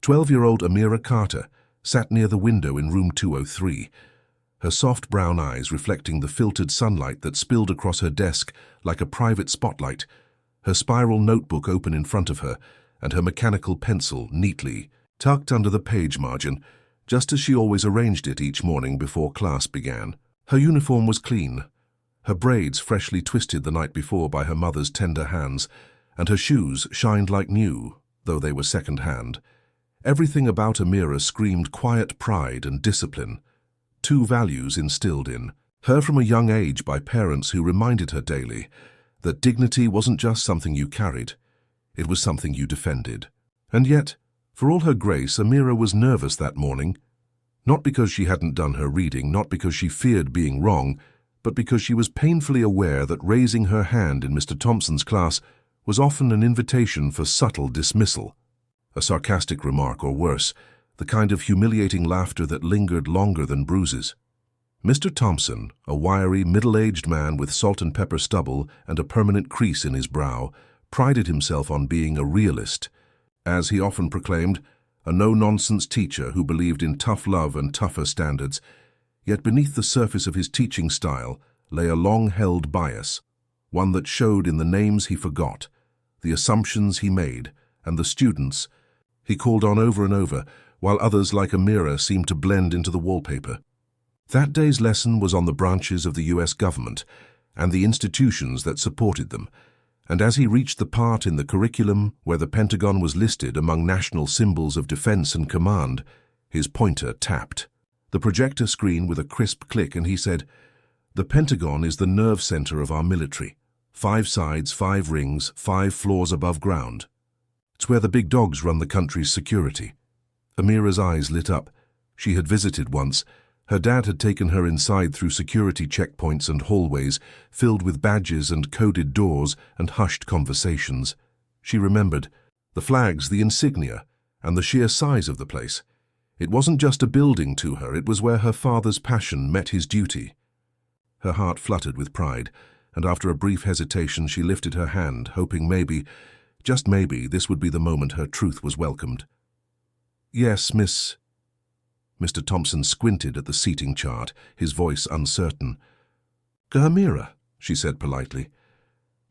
12-year-old Amira Carter sat near the window in room 203, her soft brown eyes reflecting the filtered sunlight that spilled across her desk like a private spotlight, her spiral notebook open in front of her, and her mechanical pencil neatly tucked under the page margin, just as she always arranged it each morning before class began. Her uniform was clean, her braids freshly twisted the night before by her mother's tender hands, and her shoes shined like new, though they were second-hand. Everything about Amira screamed quiet pride and discipline, two values instilled in her from a young age by parents who reminded her daily that dignity wasn't just something you carried, it was something you defended. And yet, for all her grace, Amira was nervous that morning, not because she hadn't done her reading, not because she feared being wrong, but because she was painfully aware that raising her hand in Mr. Thompson's class was often an invitation for subtle dismissal, a sarcastic remark or worse, the kind of humiliating laughter that lingered longer than bruises. Mr. Thompson, a wiry, middle-aged man with salt and pepper stubble and a permanent crease in his brow, prided himself on being a realist, as he often proclaimed, a no-nonsense teacher who believed in tough love and tougher standards. Yet beneath the surface of his teaching style lay a long-held bias, one that showed in the names he forgot, the assumptions he made, and the students he called on over and over, while others like Amira seemed to blend into the wallpaper. That day's lesson was on the branches of the U.S. government and the institutions that supported them, and as he reached the part in the curriculum where the Pentagon was listed among national symbols of defense and command, his pointer tapped the projector screen with a crisp click, and he said, "The Pentagon is the nerve center of our military. 5 sides, 5 rings, 5 floors above ground. It's where the big dogs run the country's security." Amira's eyes lit up. She had visited once. Her dad had taken her inside through security checkpoints and hallways filled with badges and coded doors and hushed conversations. She remembered the flags, the insignia, and the sheer size of the place. It wasn't just a building to her, it was where her father's passion met his duty. Her heart fluttered with pride, and after a brief hesitation she lifted her hand, hoping maybe, just maybe, this would be the moment her truth was welcomed. "Yes, Miss..." Mr. Thompson squinted at the seating chart, his voice uncertain. "Amira," she said politely.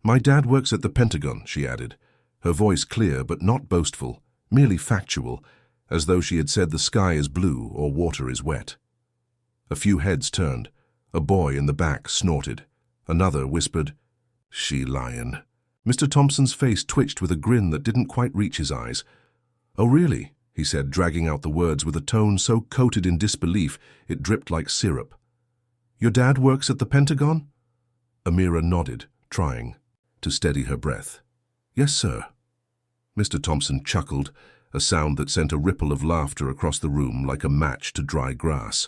"My dad works at the Pentagon," she added, her voice clear but not boastful, merely factual, as though she had said the sky is blue or water is wet. A few heads turned. A boy in the back snorted. Another whispered, "She lyin'." Mr. Thompson's face twitched with a grin that didn't quite reach his eyes. "Oh, really?" he said, dragging out the words with a tone so coated in disbelief it dripped like syrup. "Your dad works at the Pentagon?" Amira nodded, trying to steady her breath. "Yes, sir." Mr. Thompson chuckled, a sound that sent a ripple of laughter across the room like a match to dry grass.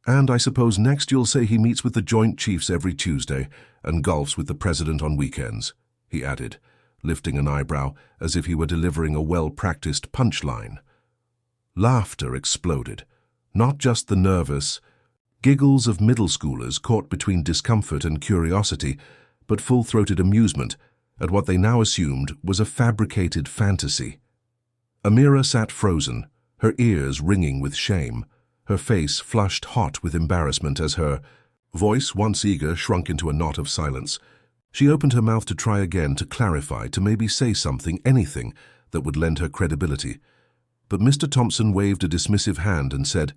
"And I suppose next you'll say he meets with the Joint Chiefs every Tuesday and golfs with the President on weekends," he added, lifting an eyebrow as if he were delivering a well-practiced punchline. Laughter exploded, not just the nervous giggles of middle schoolers caught between discomfort and curiosity, but full-throated amusement at what they now assumed was a fabricated fantasy. Amira sat frozen, her ears ringing with shame, her face flushed hot with embarrassment as her voice, once eager, shrunk into a knot of silence. She opened her mouth to try again, to clarify, to maybe say something, anything, that would lend her credibility. But Mr. Thompson waved a dismissive hand and said,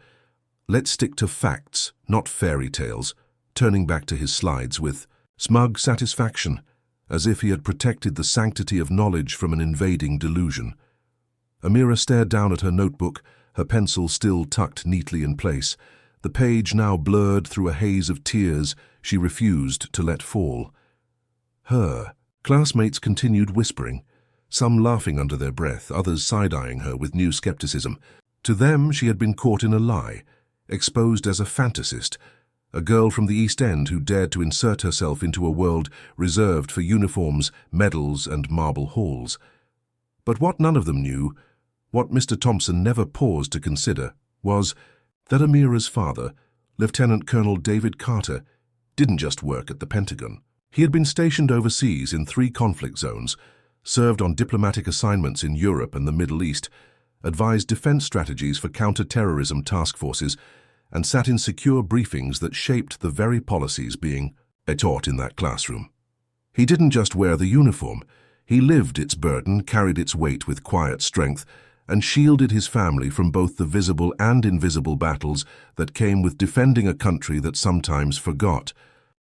"Let's stick to facts, not fairy tales," turning back to his slides with smug satisfaction, as if he had protected the sanctity of knowledge from an invading delusion. Amira stared down at her notebook, her pencil still tucked neatly in place, the page now blurred through a haze of tears she refused to let fall. Her classmates continued whispering, some laughing under their breath, others side-eyeing her with new skepticism. To them she had been caught in a lie, exposed as a fantasist, a girl from the East End who dared to insert herself into a world reserved for uniforms, medals, and marble halls. But what none of them knew, what Mr. Thompson never paused to consider, was that Amira's father, Lieutenant Colonel David Carter, didn't just work at the Pentagon. He had been stationed overseas in 3 conflict zones, served on diplomatic assignments in Europe and the Middle East, advised defense strategies for counter-terrorism task forces, and sat in secure briefings that shaped the very policies being taught in that classroom. He didn't just wear the uniform. He lived its burden, carried its weight with quiet strength, and shielded his family from both the visible and invisible battles that came with defending a country that sometimes forgot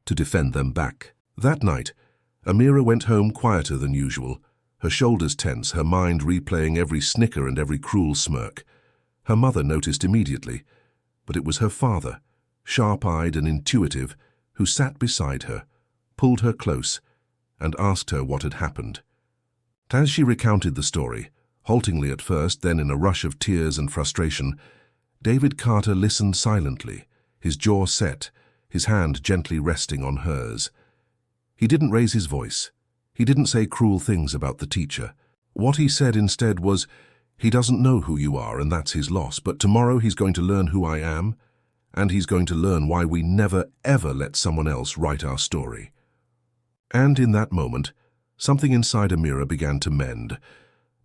to defend them back. That night, Amira went home quieter than usual, her shoulders tense, her mind replaying every snicker and every cruel smirk. Her mother noticed immediately, but it was her father, sharp-eyed and intuitive, who sat beside her, pulled her close, and asked her what had happened. As she recounted the story, haltingly at first, then in a rush of tears and frustration, David Carter listened silently, his jaw set, his hand gently resting on hers. He didn't raise his voice. He didn't say cruel things about the teacher. What he said instead was, "He doesn't know who you are, and that's his loss, but tomorrow he's going to learn who I am, and he's going to learn why we never, ever let someone else write our story." And in that moment, something inside Amira began to mend.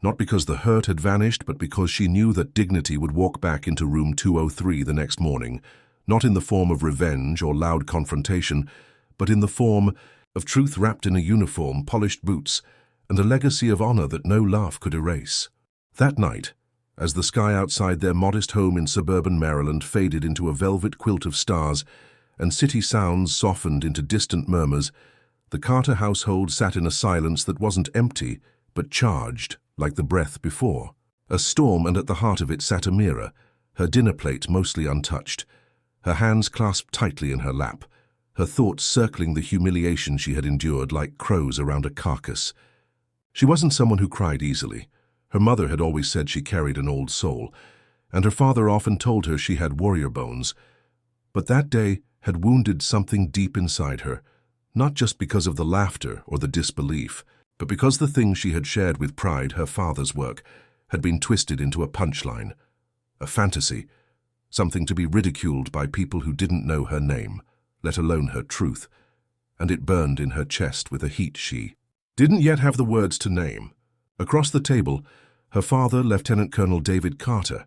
Not because the hurt had vanished, but because she knew that dignity would walk back into room 203 the next morning, not in the form of revenge or loud confrontation, but in the form of truth wrapped in a uniform, polished boots, and a legacy of honor that no laugh could erase. That night, as the sky outside their modest home in suburban Maryland faded into a velvet quilt of stars and city sounds softened into distant murmurs, the Carter household sat in a silence that wasn't empty, but charged, like the breath before. A storm, and at the heart of it sat Amira, her dinner plate mostly untouched, her hands clasped tightly in her lap, her thoughts circling the humiliation she had endured like crows around a carcass. She wasn't someone who cried easily. Her mother had always said she carried an old soul, and her father often told her she had warrior bones. But that day had wounded something deep inside her, not just because of the laughter or the disbelief, but because the things she had shared with pride, her father's work, had been twisted into a punchline, a fantasy, something to be ridiculed by people who didn't know her name, let alone her truth, and it burned in her chest with a heat she didn't yet have the words to name. Across the table, her father, Lieutenant Colonel David Carter,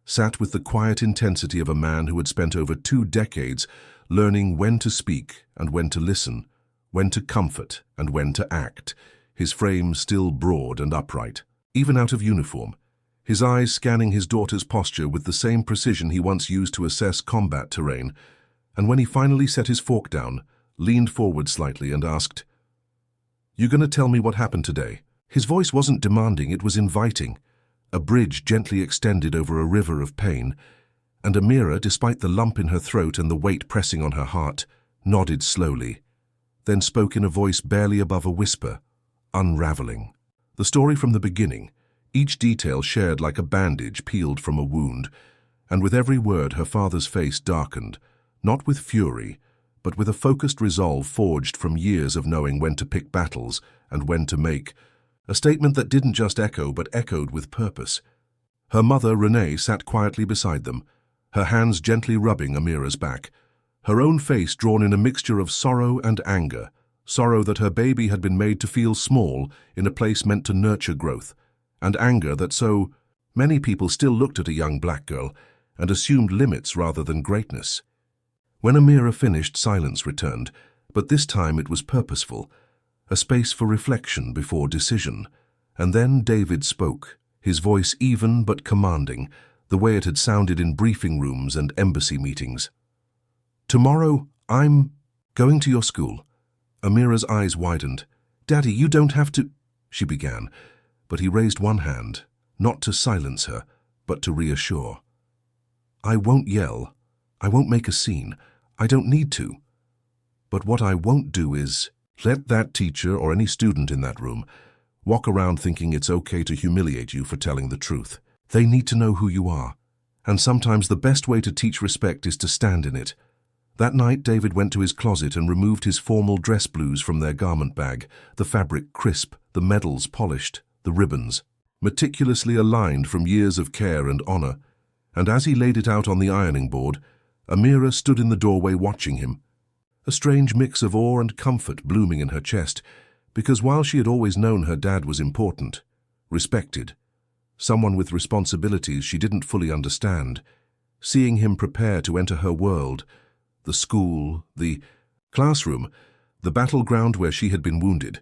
sat with the quiet intensity of a man who had spent over 2 decades learning when to speak and when to listen, when to comfort and when to act, his frame still broad and upright, even out of uniform, his eyes scanning his daughter's posture with the same precision he once used to assess combat terrain, and when he finally set his fork down, leaned forward slightly and asked, "You gonna tell me what happened today?" His voice wasn't demanding, it was inviting, a bridge gently extended over a river of pain, and Amira, despite the lump in her throat and the weight pressing on her heart, nodded slowly, then spoke in a voice barely above a whisper, unraveling. The story from the beginning, each detail shared like a bandage peeled from a wound, and with every word her father's face darkened, not with fury, but with a focused resolve forged from years of knowing when to pick battles and when to make, a statement that didn't just echo but echoed with purpose. Her mother, Renee, sat quietly beside them, her hands gently rubbing Amira's back, her own face drawn in a mixture of sorrow and anger, sorrow that her baby had been made to feel small in a place meant to nurture growth, and anger that so many people still looked at a young black girl and assumed limits rather than greatness. When Amira finished, silence returned, but this time it was purposeful, a space for reflection before decision. And then David spoke, his voice even but commanding, the way it had sounded in briefing rooms and embassy meetings. "Tomorrow, I'm going to your school." Amira's eyes widened. "Daddy, you don't have to," she began, but he raised one hand, not to silence her, but to reassure. "I won't yell. I won't make a scene. I don't need to. But what I won't do is let that teacher or any student in that room walk around thinking it's okay to humiliate you for telling the truth. They need to know who you are, and sometimes the best way to teach respect is to stand in it." That night, David went to his closet and removed his formal dress blues from their garment bag, the fabric crisp, the medals polished, the ribbons meticulously aligned from years of care and honor, and as he laid it out on the ironing board, Amira stood in the doorway watching him, a strange mix of awe and comfort blooming in her chest, because while she had always known her dad was important, respected, someone with responsibilities she didn't fully understand. Seeing him prepare to enter her world, the school, the classroom, the battleground where she had been wounded,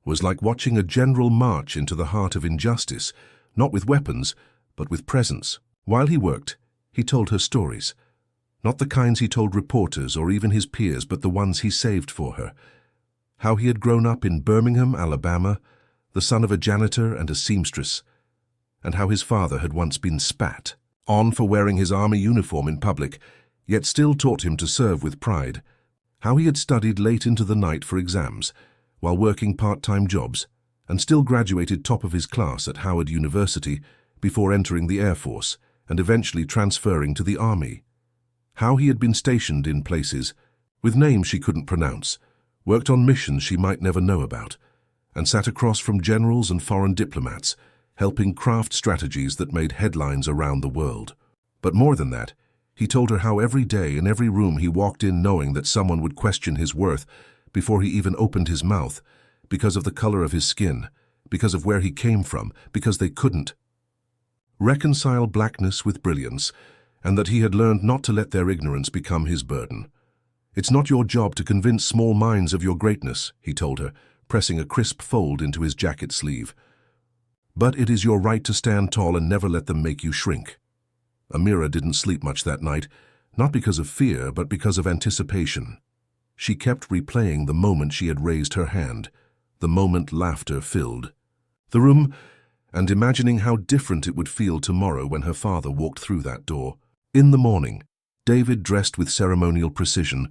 was like watching a general march into the heart of injustice, not with weapons, but with presence. While he worked, he told her stories. Not the kinds he told reporters or even his peers, but the ones he saved for her. How he had grown up in Birmingham, Alabama, the son of a janitor and a seamstress, and how his father had once been spat on for wearing his army uniform in public, yet still taught him to serve with pride. How he had studied late into the night for exams, while working part-time jobs, and still graduated top of his class at Howard University before entering the Air Force and eventually transferring to the Army. How he had been stationed in places with names she couldn't pronounce, worked on missions she might never know about, and sat across from generals and foreign diplomats, helping craft strategies that made headlines around the world. But more than that, he told her how every day in every room he walked in knowing that someone would question his worth before he even opened his mouth, because of the color of his skin, because of where he came from, because they couldn't reconcile blackness with brilliance, and that he had learned not to let their ignorance become his burden. "It's not your job to convince small minds of your greatness," he told her, pressing a crisp fold into his jacket sleeve. "But it is your right to stand tall and never let them make you shrink." Amira didn't sleep much that night, not because of fear, but because of anticipation. She kept replaying the moment she had raised her hand, the moment laughter filled the room, and imagining how different it would feel tomorrow when her father walked through that door. In the morning, David dressed with ceremonial precision,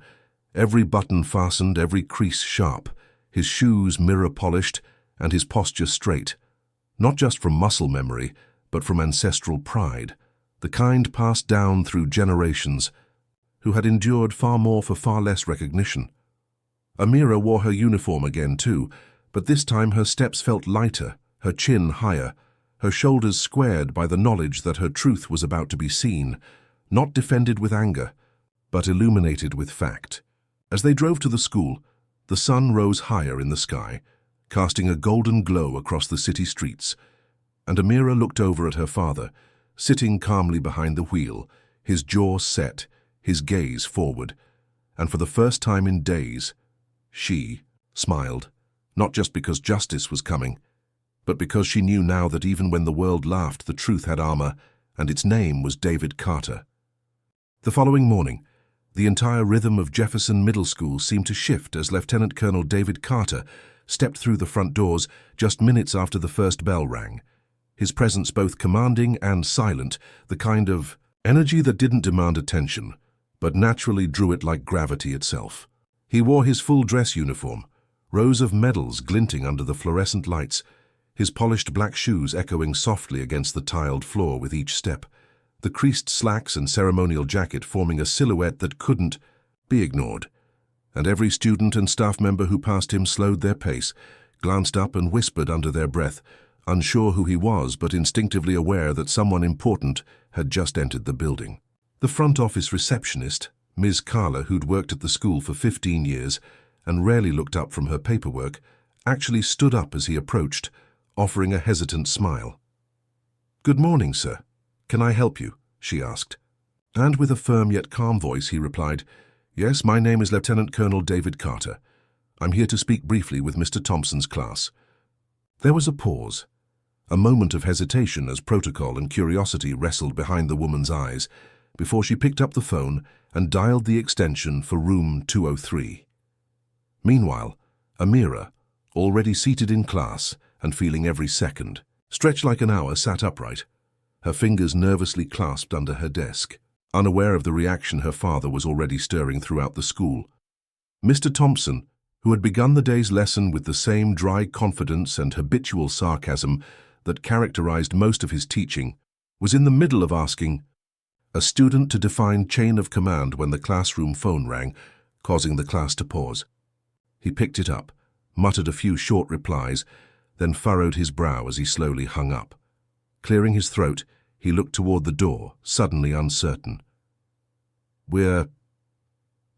every button fastened, every crease sharp, his shoes mirror-polished, and his posture straight, not just from muscle memory, but from ancestral pride, the kind passed down through generations, who had endured far more for far less recognition. Amira wore her uniform again too, but this time her steps felt lighter, her chin higher, her shoulders squared by the knowledge that her truth was about to be seen, not defended with anger, but illuminated with fact. As they drove to the school, the sun rose higher in the sky, casting a golden glow across the city streets, and Amira looked over at her father, sitting calmly behind the wheel, his jaw set, his gaze forward, and for the first time in days, she smiled, not just because justice was coming, but because she knew now that even when the world laughed, the truth had armor, and its name was David Carter. The following morning, the entire rhythm of Jefferson Middle School seemed to shift as Lieutenant Colonel David Carter stepped through the front doors just minutes after the first bell rang, his presence both commanding and silent, the kind of energy that didn't demand attention, but naturally drew it like gravity itself. He wore his full dress uniform, rows of medals glinting under the fluorescent lights, his polished black shoes echoing softly against the tiled floor with each step, the creased slacks and ceremonial jacket forming a silhouette that couldn't be ignored. And every student and staff member who passed him slowed their pace, glanced up and whispered under their breath, unsure who he was but instinctively aware that someone important had just entered the building. The front office receptionist, Ms. Carla, who'd worked at the school for 15 years and rarely looked up from her paperwork, actually stood up as he approached, offering a hesitant smile. "Good morning, sir. Can I help you?" she asked. And with a firm yet calm voice he replied, "Yes, my name is Lieutenant Colonel David Carter. I'm here to speak briefly with Mr. Thompson's class." There was a pause, a moment of hesitation as protocol and curiosity wrestled behind the woman's eyes, before she picked up the phone and dialed the extension for room 203. Meanwhile, Amira, already seated in class and feeling every second, stretched like an hour, sat upright, her fingers nervously clasped under her desk, unaware of the reaction her father was already stirring throughout the school. Mr. Thompson, who had begun the day's lesson with the same dry confidence and habitual sarcasm that characterized most of his teaching, was in the middle of asking a student to define chain of command when the classroom phone rang, causing the class to pause. He picked it up, muttered a few short replies, then furrowed his brow as he slowly hung up. Clearing his throat, he looked toward the door, suddenly uncertain. "We're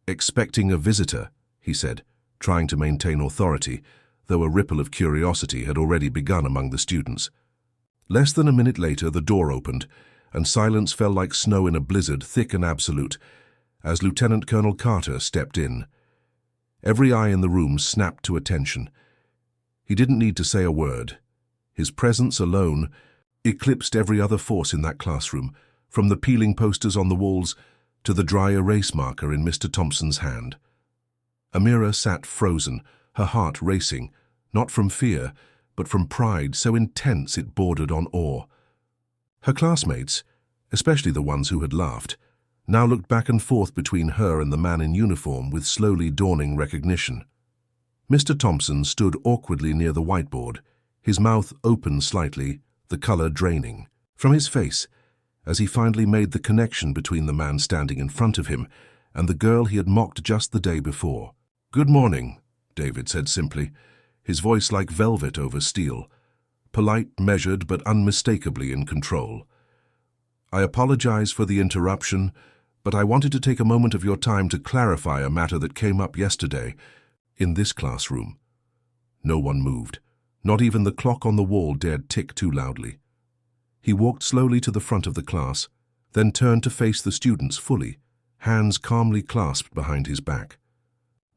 expecting a visitor," he said, trying to maintain authority, though a ripple of curiosity had already begun among the students. Less than a minute later, the door opened, and silence fell like snow in a blizzard, thick and absolute, as Lieutenant Colonel Carter stepped in. Every eye in the room snapped to attention. He didn't need to say a word. His presence alone eclipsed every other force in that classroom, from the peeling posters on the walls to the dry erase marker in Mr. Thompson's hand. Amira sat frozen, her heart racing, not from fear, but from pride so intense it bordered on awe. Her classmates, especially the ones who had laughed, now looked back and forth between her and the man in uniform with slowly dawning recognition. Mr. Thompson stood awkwardly near the whiteboard, his mouth open slightly, the color draining from his face, as he finally made the connection between the man standing in front of him and the girl he had mocked just the day before. "Good morning," David said simply, his voice like velvet over steel, polite, measured, but unmistakably in control. "I apologize for the interruption, but I wanted to take a moment of your time to clarify a matter that came up yesterday in this classroom." No one moved. Not even the clock on the wall dared tick too loudly. He walked slowly to the front of the class, then turned to face the students fully, hands calmly clasped behind his back.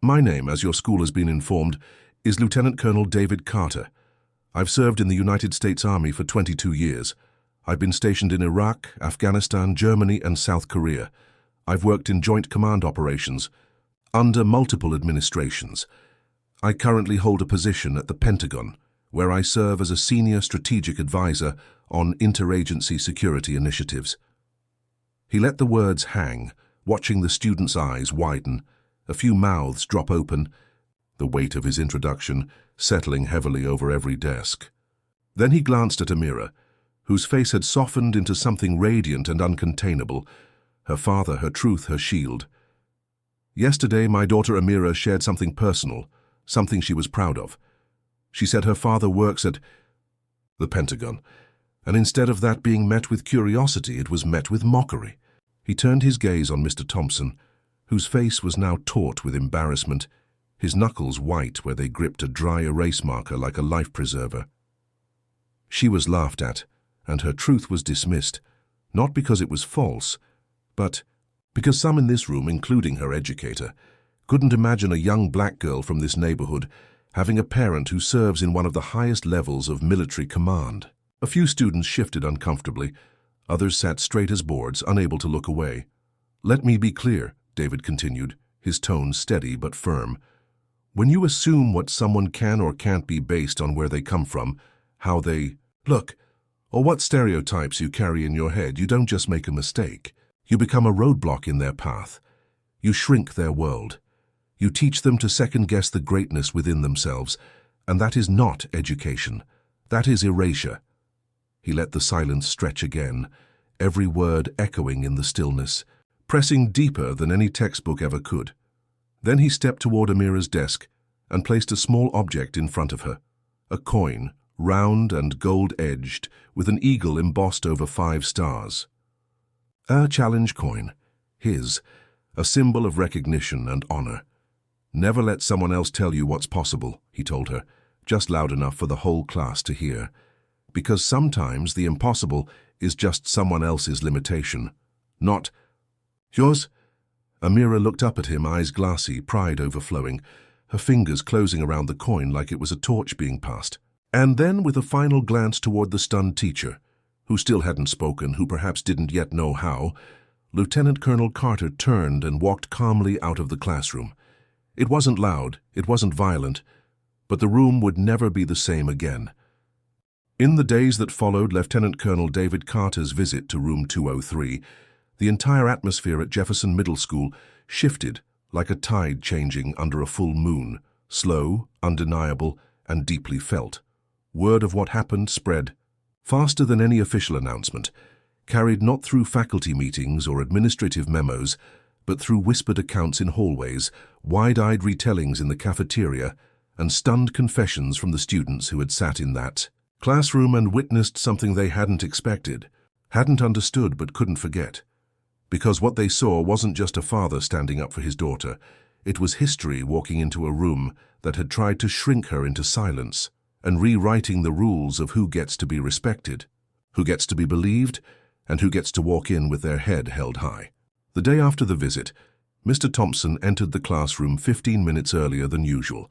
"My name, as your school has been informed, is Lieutenant Colonel David Carter. I've served in the United States Army for 22 years. I've been stationed in Iraq, Afghanistan, Germany, and South Korea. I've worked in joint command operations under multiple administrations. I currently hold a position at the Pentagon, where I serve as a senior strategic advisor on interagency security initiatives." He let the words hang, watching the students' eyes widen, a few mouths drop open, the weight of his introduction settling heavily over every desk. Then he glanced at Amira, whose face had softened into something radiant and uncontainable, her father, her truth, her shield. "Yesterday, my daughter Amira shared something personal, something she was proud of. She said her father works at the Pentagon, and instead of that being met with curiosity, it was met with mockery." He turned his gaze on Mr. Thompson, whose face was now taut with embarrassment, his knuckles white where they gripped a dry erase marker like a life preserver. She was laughed at, and her truth was dismissed, not because it was false, but because some in this room, including her educator, couldn't imagine a young black girl from this neighborhood having a parent who serves in one of the highest levels of military command. A few students shifted uncomfortably. Others sat straight as boards, unable to look away. "Let me be clear," David continued, his tone steady but firm. "When you assume what someone can or can't be based on where they come from, how they look, or what stereotypes you carry in your head, you don't just make a mistake. You become a roadblock in their path. You shrink their world. You teach them to second-guess the greatness within themselves, and that is not education. That is erasure." He let the silence stretch again, every word echoing in the stillness, pressing deeper than any textbook ever could. Then he stepped toward Amira's desk and placed a small object in front of her, a coin, round and gold-edged, with an eagle embossed over 5 stars. A challenge coin, his, a symbol of recognition and honor. "Never let someone else tell you what's possible," he told her, just loud enough for the whole class to hear. "Because sometimes the impossible is just someone else's limitation, not yours." Amira looked up at him, eyes glassy, pride overflowing, her fingers closing around the coin like it was a torch being passed. And then, with a final glance toward the stunned teacher, who still hadn't spoken, who perhaps didn't yet know how, Lieutenant Colonel Carter turned and walked calmly out of the classroom. It wasn't loud, it wasn't violent, but the room would never be the same again. In the days that followed Lieutenant Colonel David Carter's visit to room 203, the entire atmosphere at Jefferson Middle School shifted like a tide changing under a full moon, slow, undeniable, and deeply felt. Word of what happened spread faster than any official announcement, carried not through faculty meetings or administrative memos, but through whispered accounts in hallways, wide-eyed retellings in the cafeteria, and stunned confessions from the students who had sat in that classroom and witnessed something they hadn't expected, hadn't understood but couldn't forget. Because what they saw wasn't just a father standing up for his daughter, it was history walking into a room that had tried to shrink her into silence and rewriting the rules of who gets to be respected. who gets to be believed, and who gets to walk in with their head held high. The day after the visit, Mr. Thompson entered the classroom 15 minutes earlier than usual,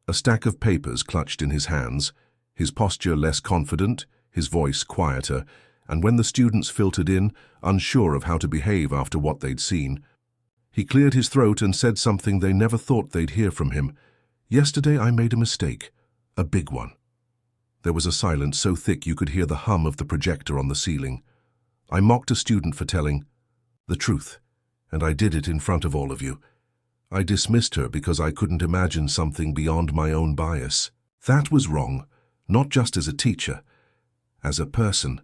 a stack of papers clutched in his hands, his posture less confident, his voice quieter, and when the students filtered in, unsure of how to behave after what they'd seen, he cleared his throat and said something they never thought they'd hear from him. "Yesterday I made a mistake, a big one." There was a silence so thick you could hear the hum of the projector on the ceiling. "I mocked a student for telling the truth, and I did it in front of all of you. I dismissed her because I couldn't imagine something beyond my own bias. That was wrong, not just as a teacher, as a person."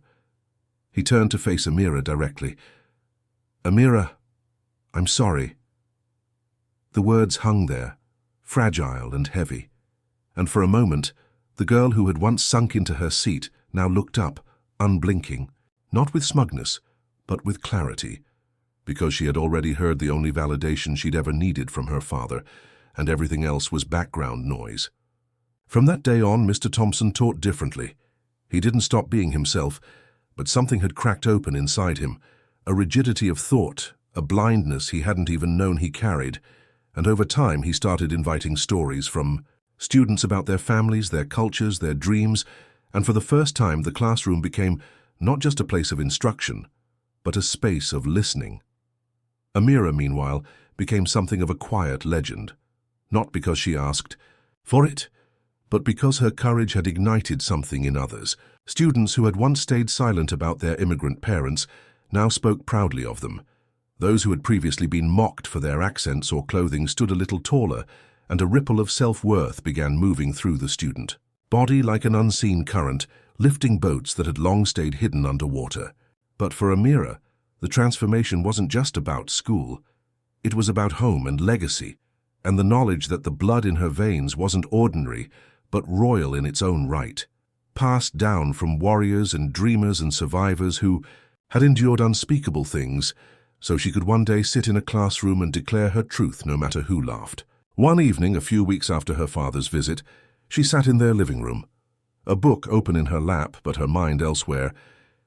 He turned to face Amira directly. "Amira, I'm sorry." The words hung there, fragile and heavy, and for a moment, the girl who had once sunk into her seat now looked up, unblinking, not with smugness, but with clarity, because she had already heard the only validation she'd ever needed from her father, and everything else was background noise. From that day on, Mr. Thompson taught differently. He didn't stop being himself, but something had cracked open inside him, a rigidity of thought, a blindness he hadn't even known he carried, and over time he started inviting stories from students about their families, their cultures, their dreams, and for the first time the classroom became not just a place of instruction, but a space of listening. Amira, meanwhile, became something of a quiet legend, not because she asked for it, but because her courage had ignited something in others. Students who had once stayed silent about their immigrant parents now spoke proudly of them. Those who had previously been mocked for their accents or clothing stood a little taller, and a ripple of self-worth began moving through the student body like an unseen current, lifting boats that had long stayed hidden underwater. But for Amira, the transformation wasn't just about school. It was about home and legacy, and the knowledge that the blood in her veins wasn't ordinary, but royal in its own right, passed down from warriors and dreamers and survivors who had endured unspeakable things, so she could one day sit in a classroom and declare her truth no matter who laughed. One evening, a few weeks after her father's visit, she sat in their living room, a book open in her lap but her mind elsewhere,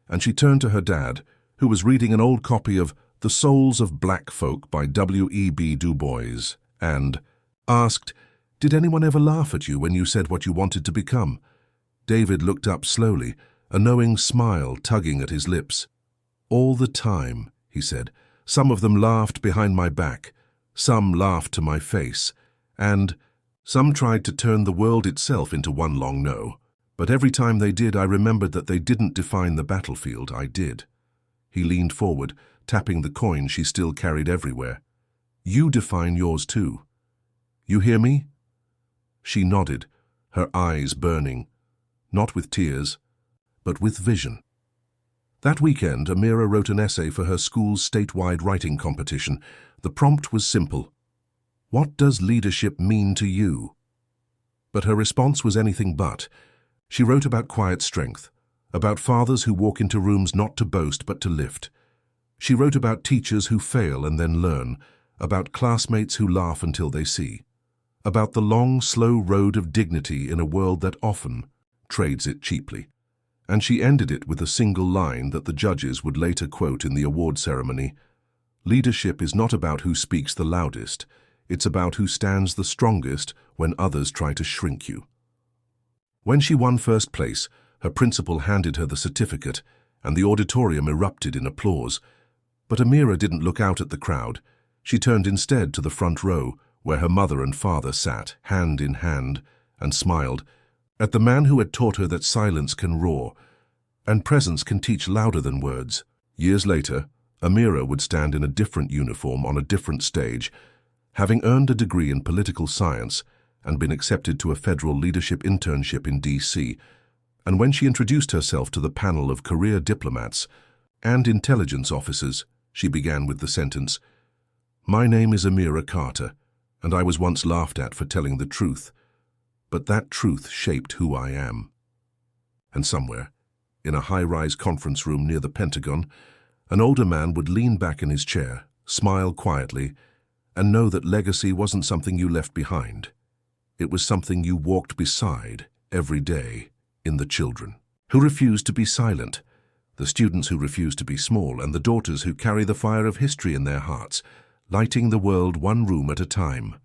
and she turned to her dad, who was reading an old copy of The Souls of Black Folk by W.E.B. Du Bois, and asked, "Did anyone ever laugh at you when you said what you wanted to become?" David looked up slowly, a knowing smile tugging at his lips. "All the time," he said. "Some of them laughed behind my back, some laughed to my face, and some tried to turn the world itself into one long no. But every time they did, I remembered that they didn't define the battlefield, I did." He leaned forward, tapping the coin she still carried everywhere. "You define yours too. You hear me?" She nodded, her eyes burning, not with tears, but with vision. That weekend, Amira wrote an essay for her school's statewide writing competition. The prompt was simple: "What does leadership mean to you?" But her response was anything but. She wrote about quiet strength, about fathers who walk into rooms not to boast but to lift. She wrote about teachers who fail and then learn, about classmates who laugh until they see, about the long, slow road of dignity in a world that often trades it cheaply. And she ended it with a single line that the judges would later quote in the award ceremony: "Leadership is not about who speaks the loudest, it's about who stands the strongest when others try to shrink you." When she won first place, her principal handed her the certificate, and the auditorium erupted in applause. But Amira didn't look out at the crowd. She turned instead to the front row, where her mother and father sat, hand in hand, and smiled at the man who had taught her that silence can roar, and presence can teach louder than words. Years later, Amira would stand in a different uniform on a different stage, having earned a degree in political science and been accepted to a federal leadership internship in D.C., and when she introduced herself to the panel of career diplomats and intelligence officers, she began with the sentence, "My name is Amira Carter, and I was once laughed at for telling the truth, but that truth shaped who I am." And somewhere, in a high-rise conference room near the Pentagon, an older man would lean back in his chair, smile quietly, and know that legacy wasn't something you left behind. It was something you walked beside every day in the children who refused to be silent, the students who refuse to be small, and the daughters who carry the fire of history in their hearts, lighting the world one room at a time.